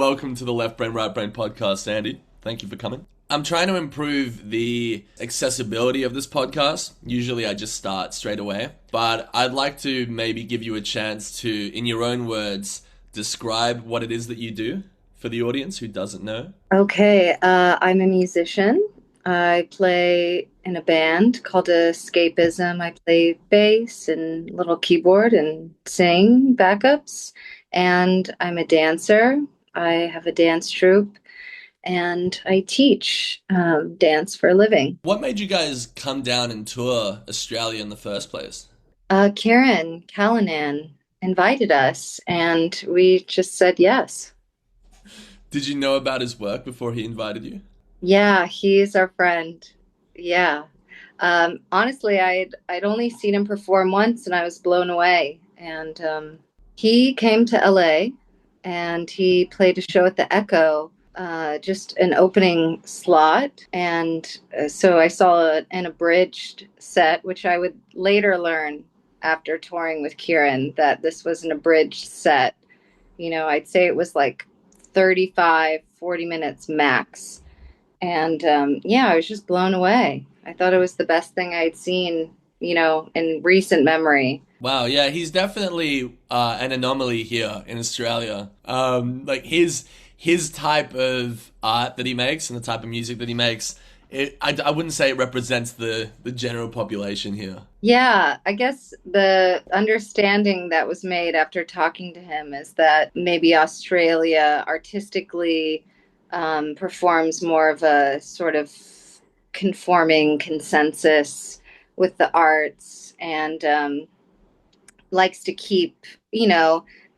welcome to the Left Brain, Right Brain podcast, Sandi. Thank you for coming. I'm trying to improve the accessibility of this podcast. Usually I just start straight away, but I'd like to maybe give you a chance to, in your own words, describe what it is that you do for the audience who doesn't know. Okay, I'm a musician. I play in a band called Escapism. I play bass and little keyboard and sing backups. And I'm a dancer. I have a dance troupe and I teach dance for a living. What made you guys come down and tour Australia in the first place? Kieran Callanan invited us and we just said yes. Did you know about his work before he invited you? Yeah, he's our friend. Yeah. Honestly, I'd only seen him perform once and I was blown away. And he came to LA and he played a show at the Echo, just an opening slot. And so I saw an abridged set, which I would later learn after touring with Kieran that this was an abridged set. You know, I'd say it was like 35, 40 minutes max. And yeah, I was just blown away. I thought it was the best thing I'd seen, in recent memory. Wow, yeah, he's definitely an anomaly here in Australia. Like his type of art that he makes and the type of music that he makes, I wouldn't say it represents the general population here. Yeah, I guess the understanding that was made after talking to him is that maybe Australia artistically performs more of a sort of conforming consensus with the arts and likes to keep,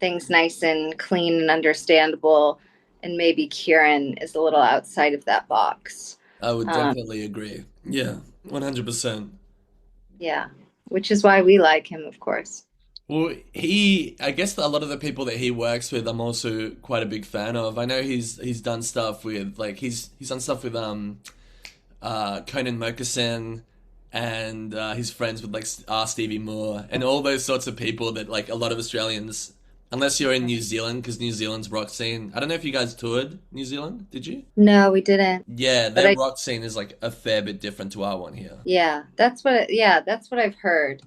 things nice and clean and understandable. And maybe Kieran is a little outside of that box. I would Um, definitely agree. Yeah, 100%. yeah, which is why we like him, of course. Well, I guess a lot of the people that he works with, I'm also quite a big fan of. I know he's done stuff with like he's done stuff with Conan Murchison and he's friends with like Stevie Moore and all those sorts of people that like a lot of Australians, unless you're in New Zealand, because New Zealand's rock scene. I don't know if you guys toured New Zealand, did you? No, we didn't. Yeah, But their I, rock scene is like a fair bit different to our one here. yeah, that's what I've heard.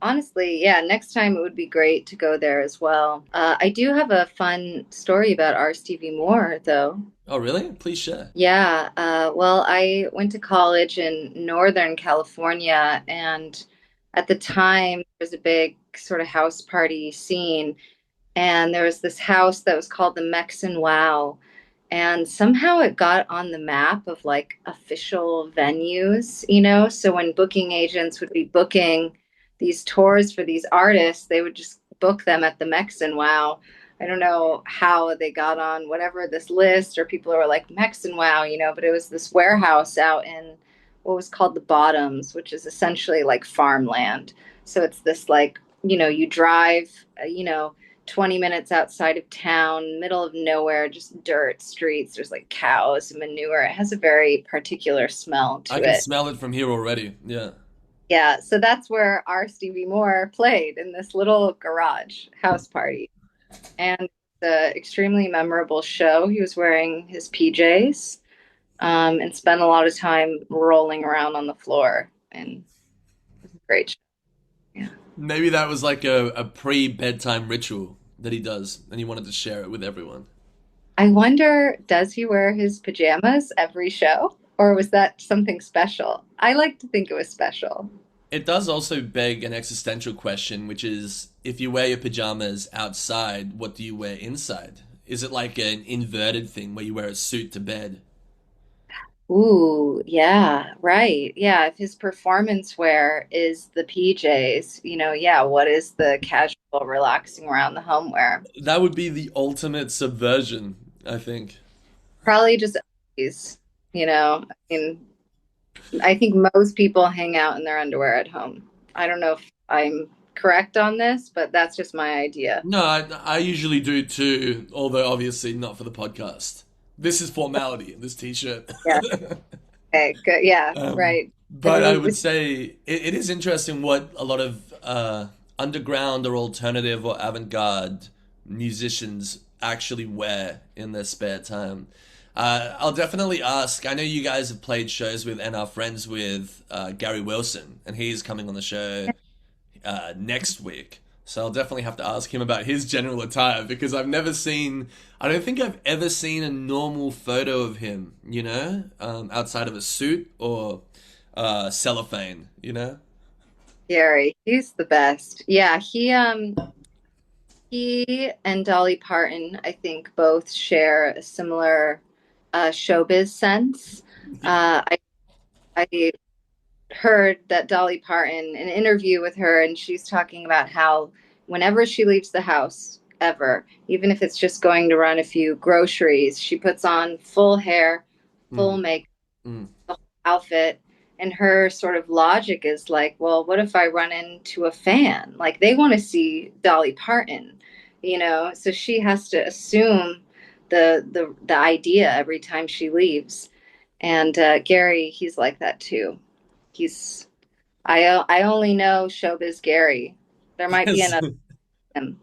Honestly, yeah, next time it would be great to go there as well. I do have a fun story about R. Stevie Moore, though. Oh, really? Please share. Yeah, well, I went to college in Northern California, and at the time, there was a big sort of house party scene, and there was this house that was called the Mexan Wow, and somehow it got on the map of like official venues. So when booking agents would be booking these tours for these artists, they would just book them at the Mexan Wow. I don't know how they got on whatever this list, or people were like Mexan Wow, but it was this warehouse out in what was called the Bottoms, which is essentially like farmland. So it's this like, you drive, 20 minutes outside of town, middle of nowhere, just dirt streets. There's like cows and manure. It has a very particular smell I to can it. smell it from here already. Yeah. Yeah, so that's where our Stevie Moore played in this little garage house party. And the extremely memorable show. He was wearing his PJs and spent a lot of time rolling around on the floor. And it was a great show. Yeah. Maybe that was like a pre-bedtime ritual that he does, and he wanted to share it with everyone. I wonder, does he wear his pajamas every show? Or was that something special? I like to think it was special. It does also beg an existential question, which is if you wear your pajamas outside, what do you wear inside? Is it like an inverted thing where you wear a suit to bed? Ooh, yeah, right. Yeah, if his performance wear is the PJs, yeah, what is the casual, relaxing around the home wear? That would be the ultimate subversion, I think. Probably just these, I mean, I think most people hang out in their underwear at home. I don't know if I'm correct on this, but that's just my idea. No, I usually do too, although obviously not for the podcast. This is formality, this t-shirt. Yeah. Okay, good. Yeah, Um, right. but I would say it is interesting what a lot of underground or alternative or avant-garde musicians actually wear in their spare time. I'll definitely ask. I know you guys have played shows with and are friends with Gary Wilson, and he's coming on the show next week. So I'll definitely have to ask him about his general attire because I've never seen. I don't think I've ever seen a normal photo of him. Outside of a suit or cellophane. Gary, he's the best. Yeah, he and Dolly Parton, I think, both share a similar showbiz sense. I I heard that Dolly Parton, an interview with her, and she's talking about how whenever she leaves the house, ever, even if it's just going to run a few groceries, she puts on full hair, full Mm, makeup, mm. outfit. And her sort of logic is like, well, what if I run into a fan? Like they want to see Dolly Parton, So she has to assume the idea every time she leaves. And Gary, he's like that too. He's I only know Showbiz Gary. There might be There's, another him.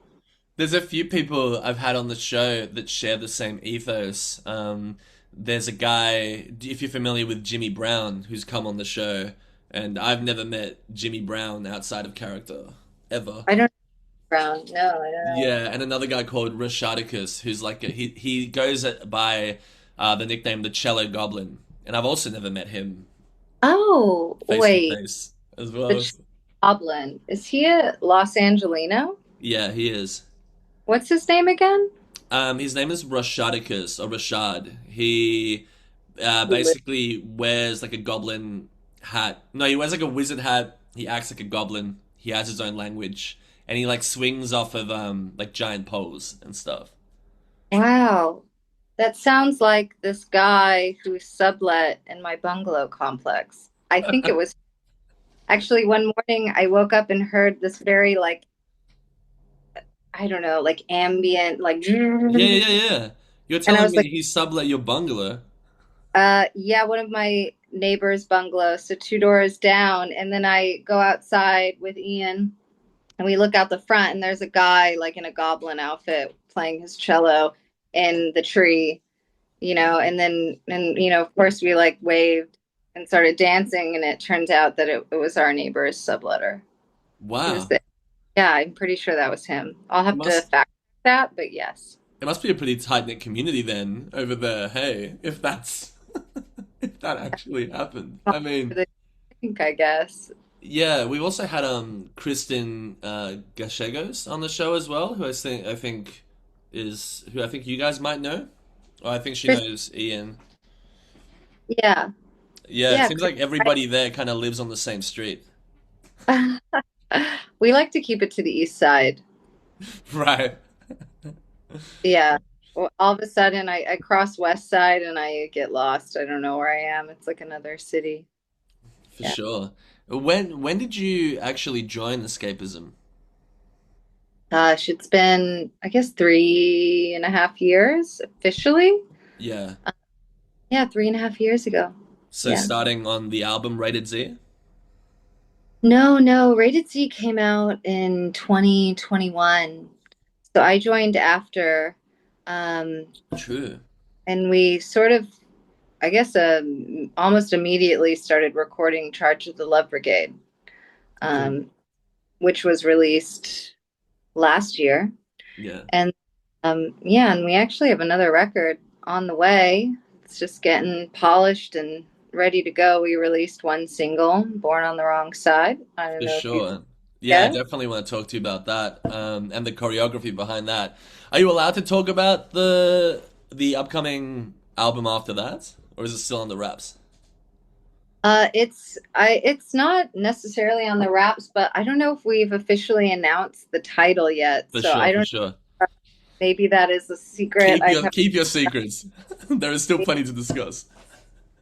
there's a few people I've had on the show that share the same ethos. There's a guy, if you're familiar with Jimmy Brown, who's come on the show, and I've never met Jimmy Brown outside of character, ever. I don't know Brown. No, I don't know. Yeah, and another guy called Rashadicus, who's like he goes by the nickname the Cello Goblin, and I've also never met him Oh, face to wait. face as The well. Goblin. Is he a Los Angelino? Yeah, he is. What's his name again? His name is Rashadicus or Rashad. He Li- basically wears like a goblin hat. No, he wears like a wizard hat. He acts like a goblin. He has his own language, and he like swings off of like giant poles and stuff. Wow. That sounds like this guy who sublet in my bungalow complex. I think it was actually one morning I woke up and heard this very like I don't know, like ambient, like, Yeah, and yeah, yeah, yeah. You're I telling was me like, he sublet your bungalow? yeah, one of my neighbors' bungalows, so two doors down. And then I go outside with Ian and we look out the front and there's a guy like in a goblin outfit playing his cello in the tree, and of course we like waved and started dancing and it turns out that it was our neighbor's subletter. He was Wow. there. Yeah, I'm pretty sure that was him. I'll It have to must fact check that, but yes. it must be a pretty tight-knit community then over there. Hey, if that's if that actually happened. I mean, I think, I guess. yeah, we've also had Kristen Gashegos on the show as well, who I think you guys might know. Or I think she Chris, knows Ian. yeah, Yeah, it yeah. seems like everybody there kind of lives on the same street. We like to keep it to the east side. Right. Yeah. Well, all of a sudden, I cross west side and I get lost. I don't know where I am. It's like another city. For Yeah. sure. When did you actually join escapism? Gosh, it's been, I guess, 3.5 years officially. Yeah. Yeah, 3.5 years ago. So Yeah. starting on the album Rated Z? No, no. Rated Z came out in 2021. So I joined after. Um, True. and we sort of, I guess, almost immediately started recording Charge of the Love Brigade, Cool. um, which was released last year. Yeah. And yeah, and we actually have another record on the way. It's just getting polished and ready to go. We released one single, Born on the Wrong Side. I don't For know if you've sure. Yeah, I yeah. definitely want to talk to you about that, and the choreography behind that. Are you allowed to talk about the upcoming album after that, or is it still on the wraps? It's not necessarily on the wraps, but I don't know if we've officially announced the title yet. For So sure, I for don't sure. maybe that is a secret. I have Keep your secrets. There is still plenty to discuss.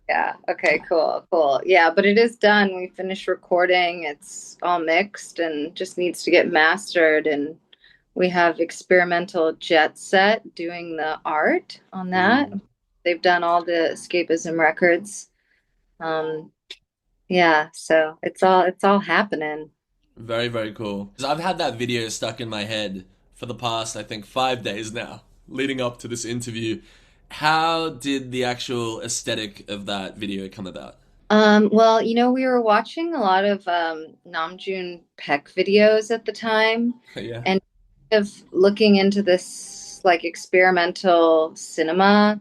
yeah. Okay, cool, cool. Yeah, but it is done. We finished recording. It's all mixed and just needs to get mastered. And we have Experimental Jet Set doing the art on that. Mm. They've done all the escapism records. Um, yeah, so it's all happening. Very, very cool. 'Cause I've had that video stuck in my head for the past, I think, 5 days now. leading up to this interview. How did the actual aesthetic of that video come about? Well, we were watching a lot of June Pak videos at the time Yeah. and of looking into this like experimental cinema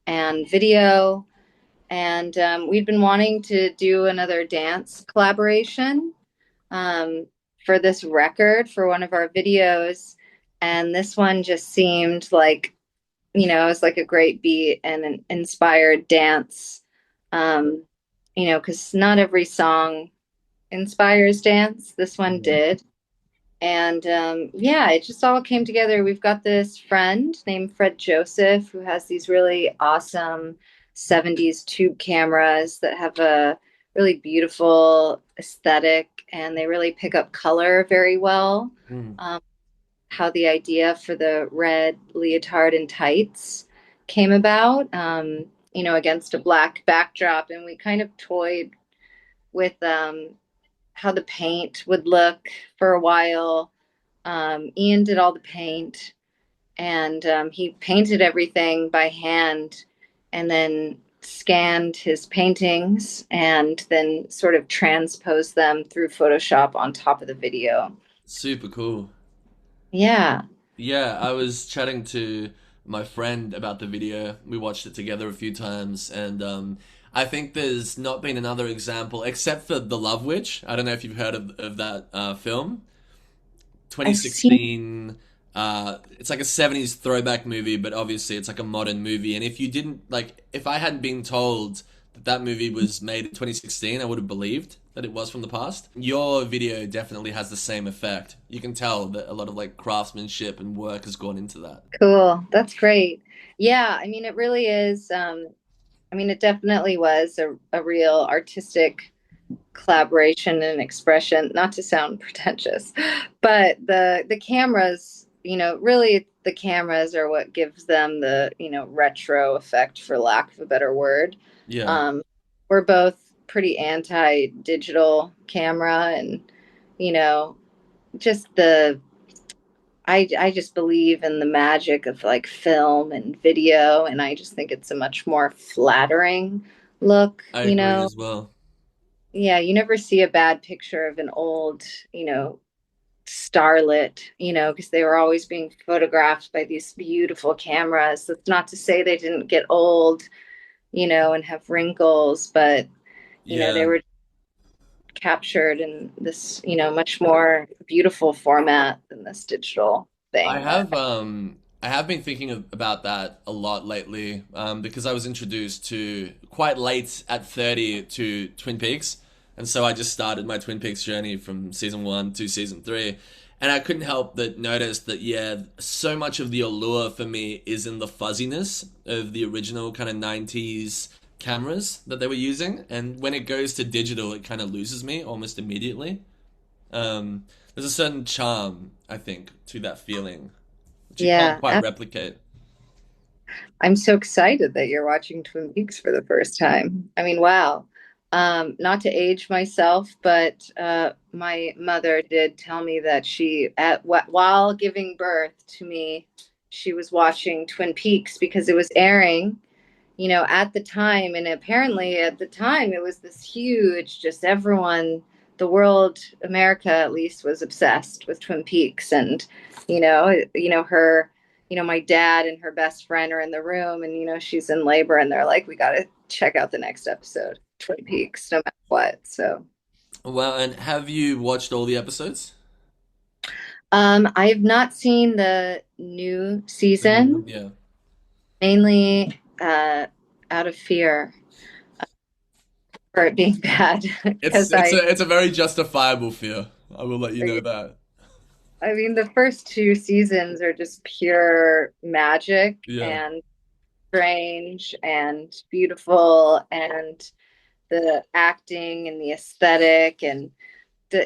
and video. And we'd been wanting to do another dance collaboration um, for this record for one of our videos. And this one just seemed like, it was like a great beat and an inspired dance. Um, because not every song inspires dance. This one Yeah. did. And yeah, it just all came together. We've got this friend named Fred Joseph who has these really awesome 70s tube cameras that have a really beautiful aesthetic and they really pick up color very well. Mm. Um, how the idea for the red leotard and tights came about, against a black backdrop. And we kind of toyed with how the paint would look for a while. Ian did all the paint and he painted everything by hand and then scanned his paintings and then sort of transposed them through Photoshop on top of the video. Super cool. Yeah. Yeah, I was chatting to my friend about the video. We watched it together a few times, and I think there's not been another example except for The Love Witch. I don't know if you've heard of that film. I've seen 2016. It's like a 70s throwback movie, but obviously it's like a modern movie. And if you didn't like, if I hadn't been told that that movie was made in 2016, I would have believed that it was from the past. Your video definitely has the same effect. You can tell that a lot of like craftsmanship and work has gone into that. cool. That's great. Yeah, I mean, it really is. It definitely was a real artistic collaboration and expression, not to sound pretentious, but the cameras, really the cameras are what gives them the, retro effect, for lack of a better word. Yeah, Um, we're both pretty anti-digital camera and, you know, just I just believe in the magic of like film and video, and I just think it's a much more flattering look, I agree as well. Yeah, you never see a bad picture of an old, starlet, because they were always being photographed by these beautiful cameras. That's not to say they didn't get old, and have wrinkles, but, they Yeah, were captured in this, much more beautiful format than this digital I thing. have I have been thinking about that a lot lately because I was introduced to quite late at 30 to Twin Peaks, and so I just started my Twin Peaks journey from season 1 to season 3, and I couldn't help but notice that yeah, so much of the allure for me is in the fuzziness of the original kind of 90s cameras that they were using, and when it goes to digital, it kind of loses me almost immediately. There's a certain charm, I think, to that feeling, which you can't Yeah, quite replicate. I'm so excited that you're watching Twin Peaks for the first time. I mean, wow. Not to age myself, but my mother did tell me that while giving birth to me, she was watching Twin Peaks because it was airing, at the time. And apparently at the time it was this huge, just everyone, the world, America at least, was obsessed with Twin Peaks. And, her, my dad and her best friend are in the room and, she's in labor and they're like, we got to check out the next episode, Twin Peaks, no matter what. So, Well, and have you watched all the episodes? I have not seen the new The new one, season, yeah. mainly out of fear for it being bad It's because it's a it's a very justifiable fear. I will let you know that. I mean, the first two seasons are just pure magic Yeah. and strange and beautiful, and the acting and the aesthetic and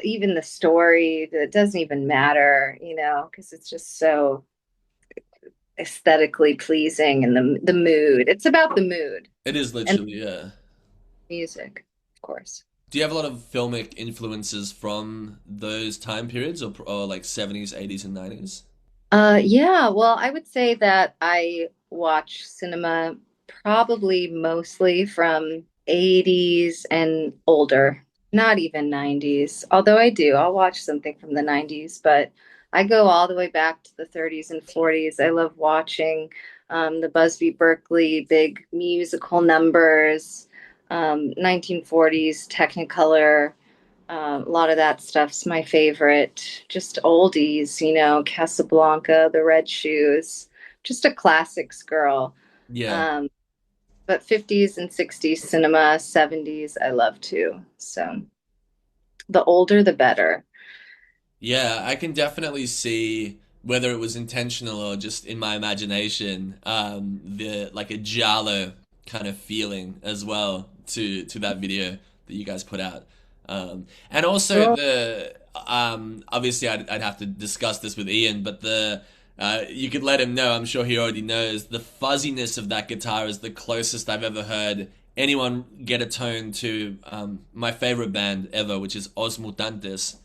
even the story that doesn't even matter, because it's just so aesthetically pleasing and the mood. It's about the mood It is and literally, yeah. music, of course. Do you have a lot of filmic influences from those time periods or like 70s, 80s and 90s? Yeah, well, I would say that I watch cinema probably mostly from 80s and older, not even 90s. Although I do, I'll watch something from the 90s, but I go all the way back to the 30s and 40s. I love watching the Busby Berkeley big musical numbers, 1940s Technicolor. A lot of that stuff's my favorite. Just oldies, Casablanca, The Red Shoes, just a classics girl. Yeah. Um, but 50s and 60s cinema, 70s, I love too. So the older, the better. Yeah, I can definitely see whether it was intentional or just in my imagination, the like a giallo kind of feeling as well to that video that you guys put out. And also Oh, the obviously I'd have to discuss this with Ian, but the you could let him know, I'm sure he already knows, the fuzziness of that guitar is the closest I've ever heard anyone get a tone to my favorite band ever, which is Os Mutantes,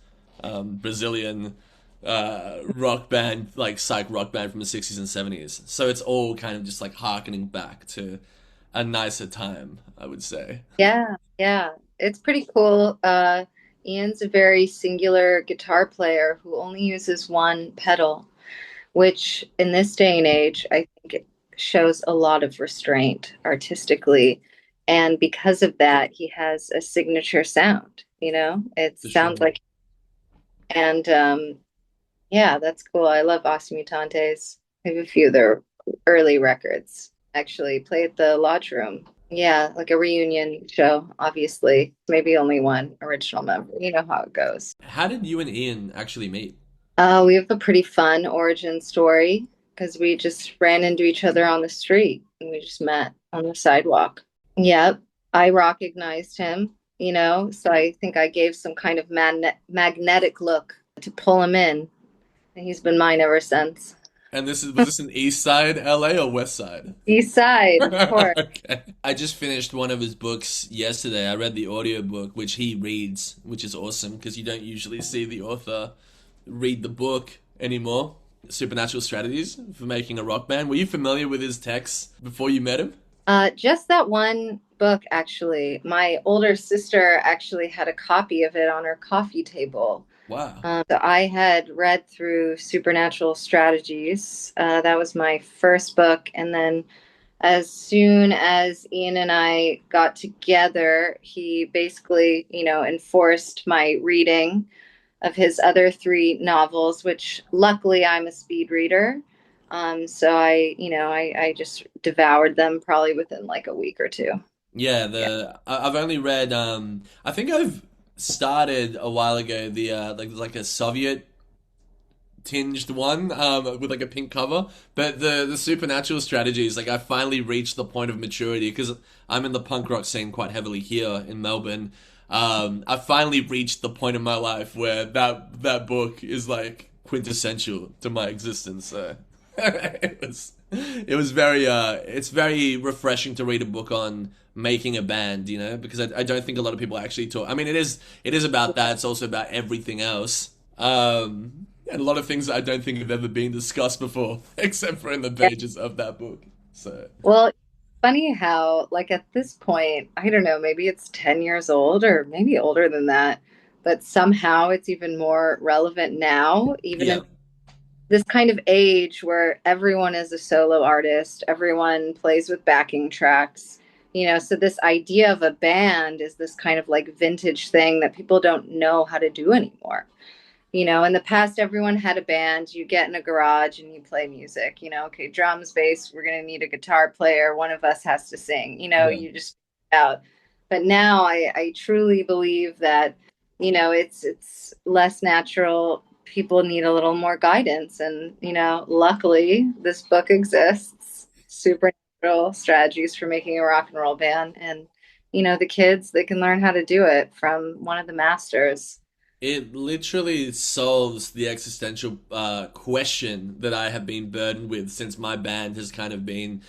Brazilian rock band, like psych rock band from the 60s and 70s. So it's all kind of just like harkening back to a nicer time, I would say. yeah, yeah. It's pretty cool. Ian's a very singular guitar player who only uses one pedal, which in this day and age, I think it shows a lot of restraint artistically. And because of that, he has a signature sound, It For sounds sure. like, and yeah, that's cool. I love Os Mutantes. I have a few of their early records. Actually, play at the Lodge Room. Yeah, like a reunion show, obviously. Maybe only one original member. You know how it goes. How did you and Ian actually meet? We have a pretty fun origin story because we just ran into each other on the street and we just met on the sidewalk. Yep, I recognized him, so I think I gave some kind of magnetic look to pull him in, and he's been mine ever since. And this is was this in East Side LA or West Side? East Side, of course. Okay. I just finished one of his books yesterday. I read the audiobook, which he reads, which is awesome because you don't usually see the author read the book anymore. Supernatural Strategies for Making a Rock Band. Were you familiar with his texts before you met him? Just that one book, actually. My older sister actually had a copy of it on her coffee table. Wow. So I had read through Supernatural Strategies. That was my first book. And then as soon as Ian and I got together, he basically, enforced my reading of his other three novels, which luckily I'm a speed reader. So I just devoured them probably within like a week or two. Yeah, Yeah. I've only read I think I've started a while ago the like a Soviet tinged one with like a pink cover, but the supernatural strategies, like I finally reached the point of maturity because I'm in the punk rock scene quite heavily here in Melbourne. I finally reached the point in my life where that book is like quintessential to my existence. So it was very it's very refreshing to read a book on making a band, because I don't think a lot of people actually talk. I mean, it is about that. It's also about everything else. And a lot of things that I don't think have ever been discussed before, except for in the pages of that book. So Well, funny how, like, at this point, I don't know, maybe it's 10 years old or maybe older than that, but somehow it's even more relevant now, even in yeah, this kind of age where everyone is a solo artist, everyone plays with backing tracks. So this idea of a band is this kind of like vintage thing that people don't know how to do anymore. In the past, everyone had a band. You get in a garage and you play music. Okay, drums, bass, we're going to need a guitar player. One of us has to sing. yeah. You just out. But now I truly believe that, it's less natural. People need a little more guidance. And, luckily, this book exists. Supernatural strategies for making a rock and roll band. And, the kids, they can learn how to do it from one of the masters. It literally solves the existential question that I have been burdened with since my band has kind of been,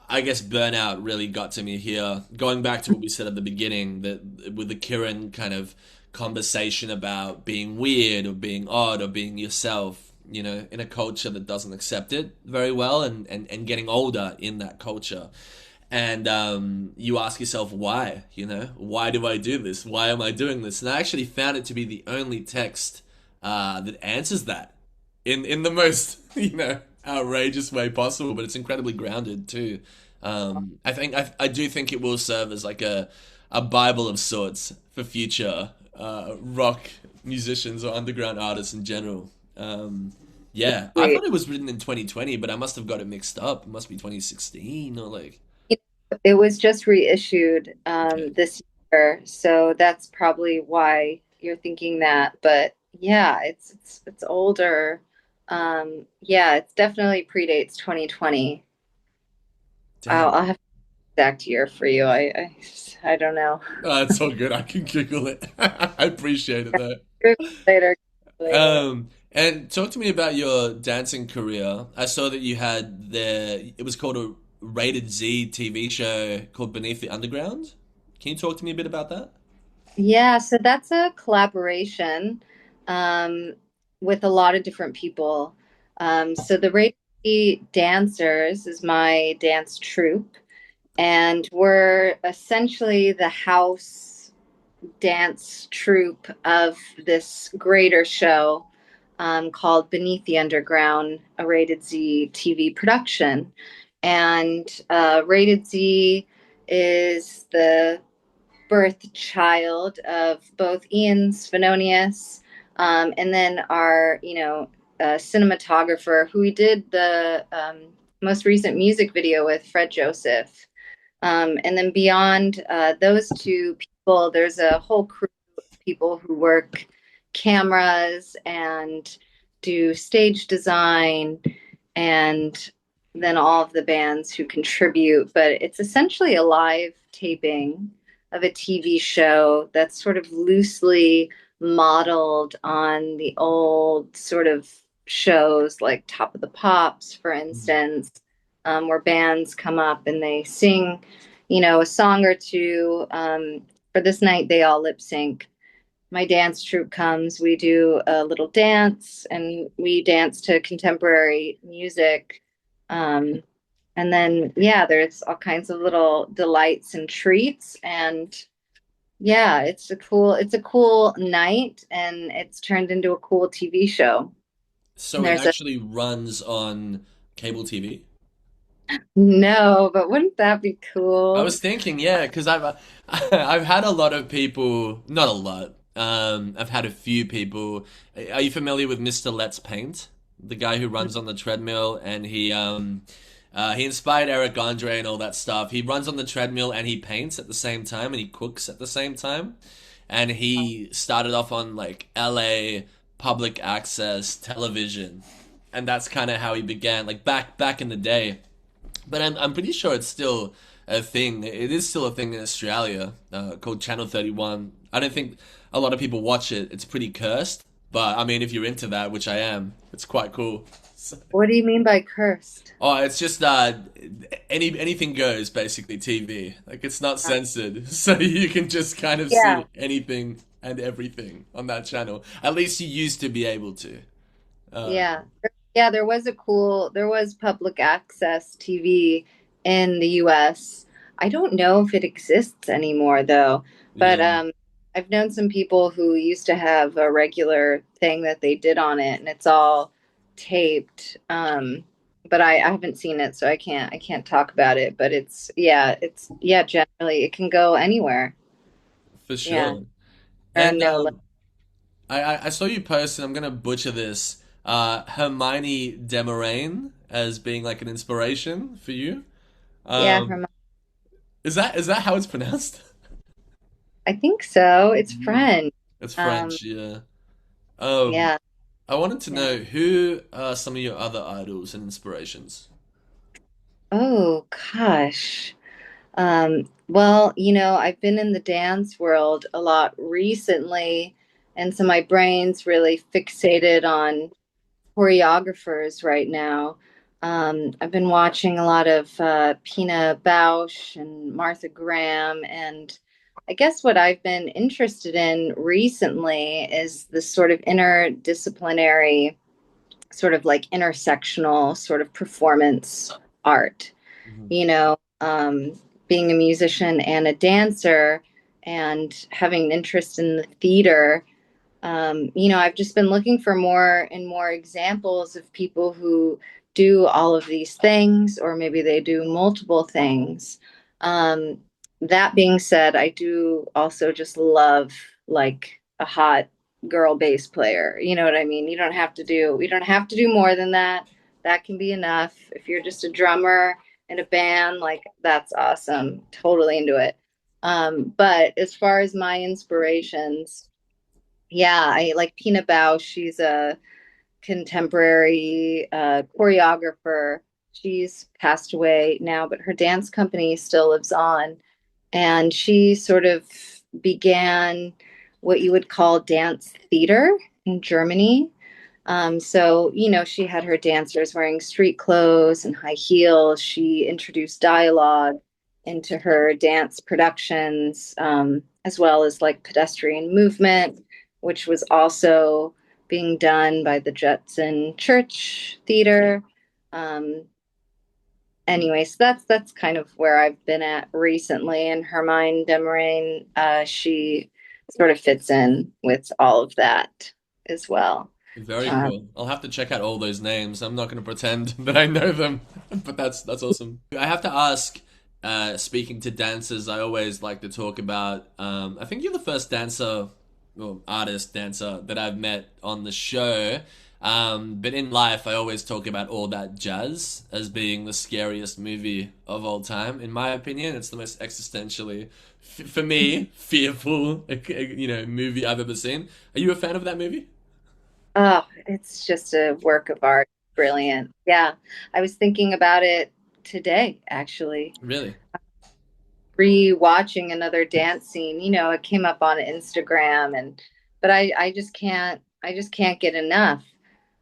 I guess, burnout really got to me here. Going back to what we said at the beginning, that with the Kieran kind of conversation about being weird or being odd or being yourself. in a culture that doesn't accept it very well, and getting older in that culture. And you ask yourself, why? Why do I do this? Why am I doing this? And I actually found it to be the only text that answers that in the most, outrageous way possible, but it's incredibly grounded too. I do think it will serve as like a Bible of sorts for future rock musicians or underground artists in general. Yeah, I Great. thought it was written in 2020, but I must have got it mixed up. It must be 2016 or like. It was just reissued Okay. this year, so that's probably why you're thinking that. But yeah, it's older. Yeah, it definitely predates 2020. Damn. I'll have the exact year for you. I don't know. It's all good. I can Google it. I appreciate it though. Later, later. And talk to me about your dancing career. I saw that you had it was called a Rated Z TV show called Beneath the Underground. Can you talk to me a bit about that? Yeah, so that's a collaboration um, with a lot of different people. So the Reiki Dancers is my dance troupe, and we're essentially the house dance troupe of this greater show called Beneath the Underground, a Rated Z TV production. And Rated Z is the birth child of both Ian Svenonius and then our, cinematographer who we did the most recent music video with, Fred Joseph. And then beyond those two people, there's a whole crew of people who work cameras and do stage design and then all of the bands who contribute. But it's essentially a live taping of a TV show that's sort of loosely modeled on the old sort of shows like Top of the Pops, for instance, where bands come up and they sing, a song or two. For this night, they all lip sync. My dance troupe comes, we do a little dance, and we dance to contemporary music. Um, and then, yeah, there's all kinds of little delights and treats. And yeah, it's a cool night, and it's turned into a cool TV show. So And it there's a actually runs on cable TV. no, but wouldn't that be I cool? was thinking, yeah, because I've had a lot of people, not a lot. I've had a few people. Are you familiar with Mr. Let's Paint? The guy who runs on the treadmill, and he inspired Eric Andre and all that stuff. He runs on the treadmill and he paints at the same time and he cooks at the same time. And he started off on like LA public access television, and that's kind of how he began, like back in the day. But I'm pretty sure it's still a thing. It is still a thing in Australia, called Channel 31. I don't think a lot of people watch it. It's pretty cursed, but I mean, if you're into that, which I am, it's quite cool. So- What do you mean by cursed? oh, it's just anything goes basically TV. Like it's not censored, so you can just kind of Yeah, see anything and everything on that channel. At least you used to be able to. Uh, yeah. Yeah, there was public access TV in the US. I don't know if it exists anymore though, but yeah. I've known some people who used to have a regular thing that they did on it and it's all taped. But I haven't seen it, so I can't talk about it, but it's generally it can go anywhere. For Yeah. sure. There are And no I saw you post, and I'm gonna butcher this. Hermione Demoraine as being like an inspiration for you. yeah, Um, is that how it's pronounced? I think so. It's Mm. French. It's Um, French, yeah. Um, yeah. I wanted to Yeah. know who are some of your other idols and inspirations. Oh gosh. Well, I've been in the dance world a lot recently, and so my brain's really fixated on choreographers right now. I've been watching a lot of Pina Bausch and Martha Graham, and I guess what I've been interested in recently is this sort of interdisciplinary sort of like intersectional sort of performance art, Mhm. you know, being a musician and a dancer and having an interest in the theater. I've just been looking for more and more examples of people who do all of these things, or maybe they do multiple things. Um, that being said, I do also just love like a hot girl bass player. You know what I mean? We don't have to do more than that. That can be enough. If you're just a drummer in a band, like that's awesome. Totally into it. But as far as my inspirations, yeah, I like Pina Bausch. She's a contemporary choreographer. She's passed away now, but her dance company still lives on. And she sort of began what you would call dance theater in Germany. She had her dancers wearing street clothes and high heels. She introduced dialogue into her dance productions, as well as like pedestrian movement, which was also being done by the Judson Church Theater. Um, so that's kind of where I've been at recently. And Hermine Demarain, she sort of fits in with all of that as well. Very Um, cool. I'll have to check out all those names. I'm not going to pretend that I know them, but that's awesome. I have to ask. Speaking to dancers, I always like to talk about. I think you're the first dancer, or artist dancer that I've met on the show. But in life, I always talk about All That Jazz as being the scariest movie of all time. In my opinion, it's the most existentially, for me, fearful, movie I've ever seen. Are you a fan of that movie? Oh, it's just a work of art. Brilliant. Yeah. I was thinking about it today, actually. Really? Rewatching another dance scene. It came up on Instagram but I just can't get enough.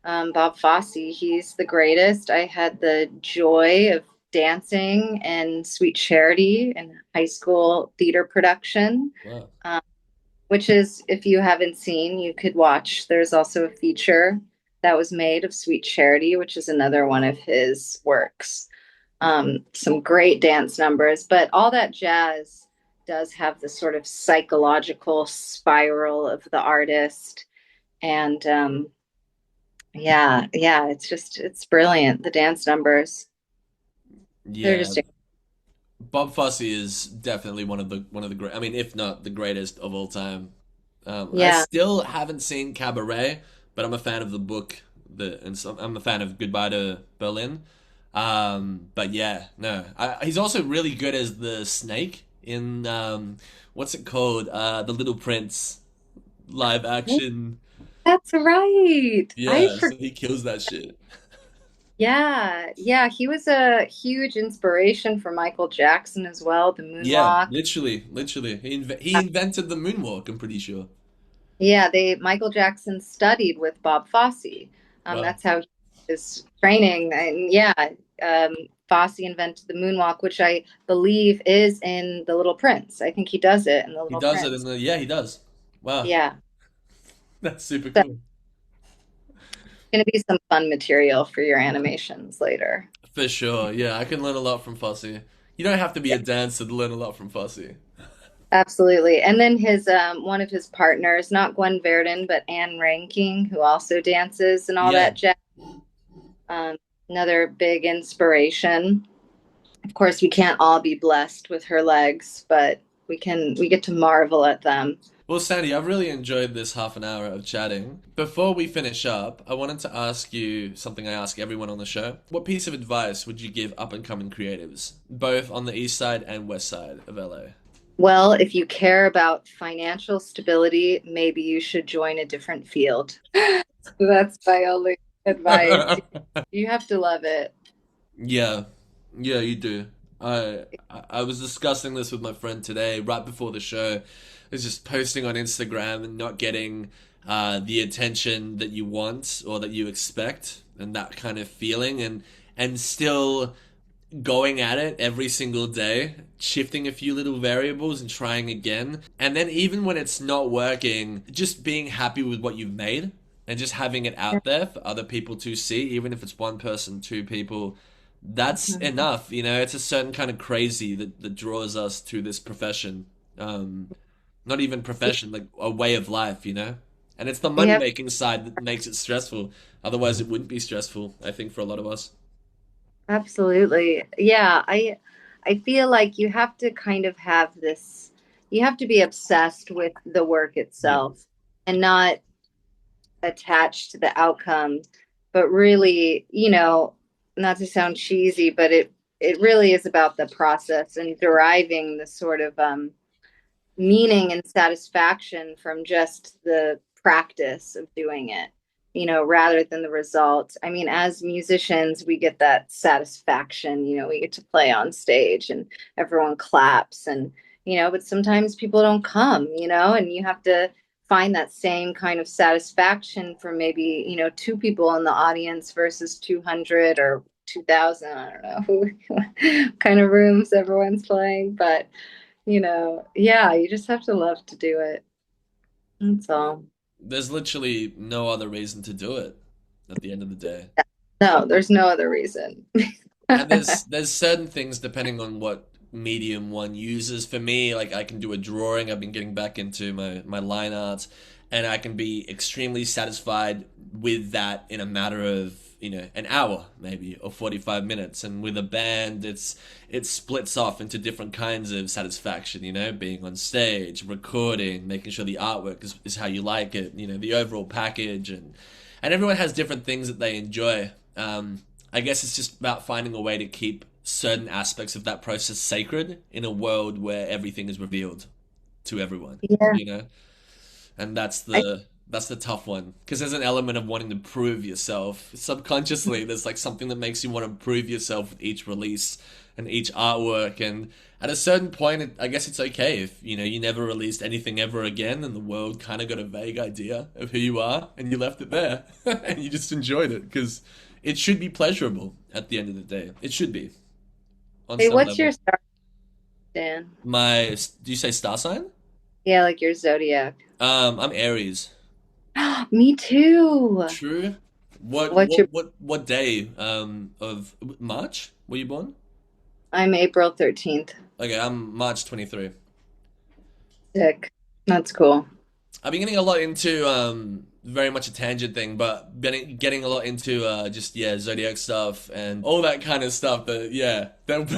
Bob Fosse, he's the greatest. I had the joy of dancing in Sweet Charity in high school theater production. Wow. Um, which is, if you haven't seen, you could watch. There's also a feature that was made of Sweet Charity, which is another one of his works. Some great dance numbers, but All That Jazz does have the sort of psychological spiral of the artist. And yeah, it's brilliant. The dance numbers, they're Yeah, just, Bob Fosse is definitely one of the great. I mean, if not the greatest of all time. I yeah. still haven't seen Cabaret, but I'm a fan of the book. I'm a fan of Goodbye to Berlin. But yeah, no, he's also really good as the snake in what's it called? The Little Prince live action. That's right. I Yeah, so forgot. he kills that shit. Yeah, he was a huge inspiration for Michael Jackson as well, the Yeah, moonwalk. literally, he invented the moonwalk. I'm pretty sure. Yeah, they Michael Jackson studied with Bob Fosse. Wow. That's how he was training. And yeah, um, Fosse invented the moonwalk, which I believe is in The Little Prince. I think he does it in The He Little does it in Prince. the yeah, he does. Wow. Yeah, That's super so cool. going to be some fun material for your animations later. For sure. Yeah, I can learn a lot from Fosse. You don't have to be Yeah, a dancer to learn a lot from Fosse. absolutely. And then his one of his partners, not Gwen Verdon, but Anne Ranking, who also dances and all Yeah. that jazz. Um, Another big inspiration. Of course, we can't all be blessed with her legs, but we get to marvel at them. Well, Sandy, I've really enjoyed this half an hour of chatting. Before we finish up, I wanted to ask you something I ask everyone on the show. What piece of advice would you give up and coming creatives, both on the east side and west side of LA? Well, if you care about financial stability, maybe you should join a different field. That's my only advice. You have to love it. Yeah, yeah, you do. I was discussing this with my friend today, right before the show. I was just posting on Instagram and not getting the attention that you want or that you expect, and that kind of feeling, and still going at it every single day, shifting a few little variables and trying again, and then even when it's not working, just being happy with what you've made and just having it out there for other people to see, even if it's one person, two people, that's Mhm. enough. It's a certain kind of crazy that draws us to this profession. Not even profession, like a way of life. And it's the money Yeah, making side that makes it stressful. Otherwise, it wouldn't be stressful, I think, for a lot of us. absolutely. Yeah, I feel like you have to kind of have this, you have to be obsessed with the work Yeah. itself and not attached to the outcome, but really, not to sound cheesy, but it really is about the process and deriving the sort of meaning and satisfaction from just the practice of doing it, rather than the result. I mean, as musicians, we get that satisfaction, we get to play on stage and everyone claps and, but sometimes people don't come, and you have to find that same kind of satisfaction for maybe, two people in the audience versus 200 or 2000. I don't know what kind of rooms everyone's playing, but yeah, you just have to love to do it. That's all. There's literally no other reason to do it at the end of the day. No, there's no other reason. And there's certain things depending on what medium one uses. For me, like I can do a drawing. I've been getting back into my line art, and I can be extremely satisfied with that in a matter of an hour maybe or 45 minutes. And with a band, it splits off into different kinds of satisfaction. Being on stage, recording, making sure the artwork is how you like it. The overall package, and everyone has different things that they enjoy. I guess it's just about finding a way to keep certain aspects of that process sacred in a world where everything is revealed to everyone, Yeah. you know? And that's I, the tough one because there's an element of wanting to prove yourself. Subconsciously, there's like something that makes you want to prove yourself with each release and each artwork. And at a certain point, I guess it's okay if you never released anything ever again, and the world kind of got a vague idea of who you are, and you left it there, and you just enjoyed it because it should be pleasurable at the end of the day. It should be on hey, some what's your level. star, Dan? Do you say star sign? Yeah, like your zodiac. I'm Aries. Me too. True. What What's what your, what what day of March were you born? I'm April 13th. Okay, I'm March 23. Sick. That's cool. I've been getting a lot into very much a tangent thing, but getting a lot into just zodiac stuff and all that kind of stuff that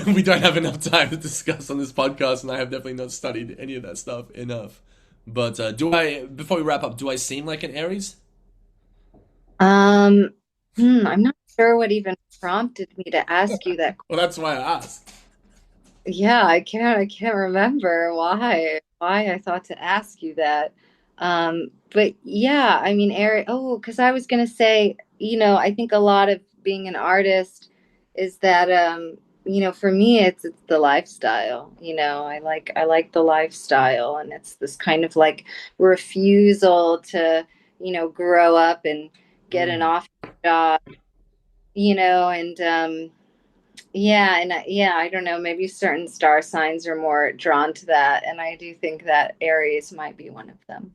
we don't have enough time to discuss on this podcast, and I have definitely not studied any of that stuff enough. But do I before we wrap up, do I seem like an Aries? Um, I'm not sure what even prompted me to ask you that. Well, that's why I asked. Yeah, I can't remember why I thought to ask you that. But yeah, I mean, Eric, because I was gonna say, I think a lot of being an artist is that for me it's the lifestyle. I like the lifestyle, and it's this kind of like refusal to, grow up and get an Mm. off job, and yeah, and yeah, I don't know, maybe certain star signs are more drawn to that, and I do think that Aries might be one of them.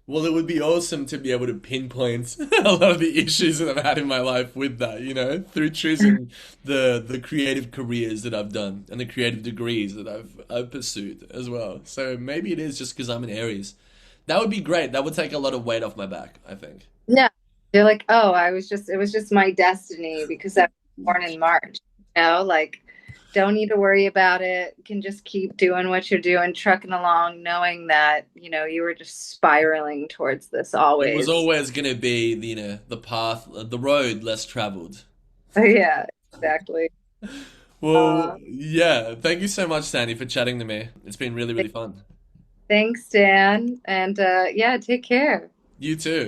Well, it would be awesome to be able to pinpoint a lot of the issues that I've had in my life with that, through choosing the creative careers that I've done and the creative degrees that I've pursued as well. So maybe it is just because I'm an Aries. That would be great. That would take a lot of weight off my back, I think. Yeah, they're like, oh, it was just my destiny because I was born in March. Like, don't need to worry about it. Can just keep doing what you're doing, trucking along, knowing that, you were just spiraling towards this It was always. always going to be, the path, the road less traveled. Yeah, exactly. Well, Uh, yeah. Thank you so much, Sandy, for chatting to me. It's been really, really fun. Thanks, Dan. And yeah, take care. You too.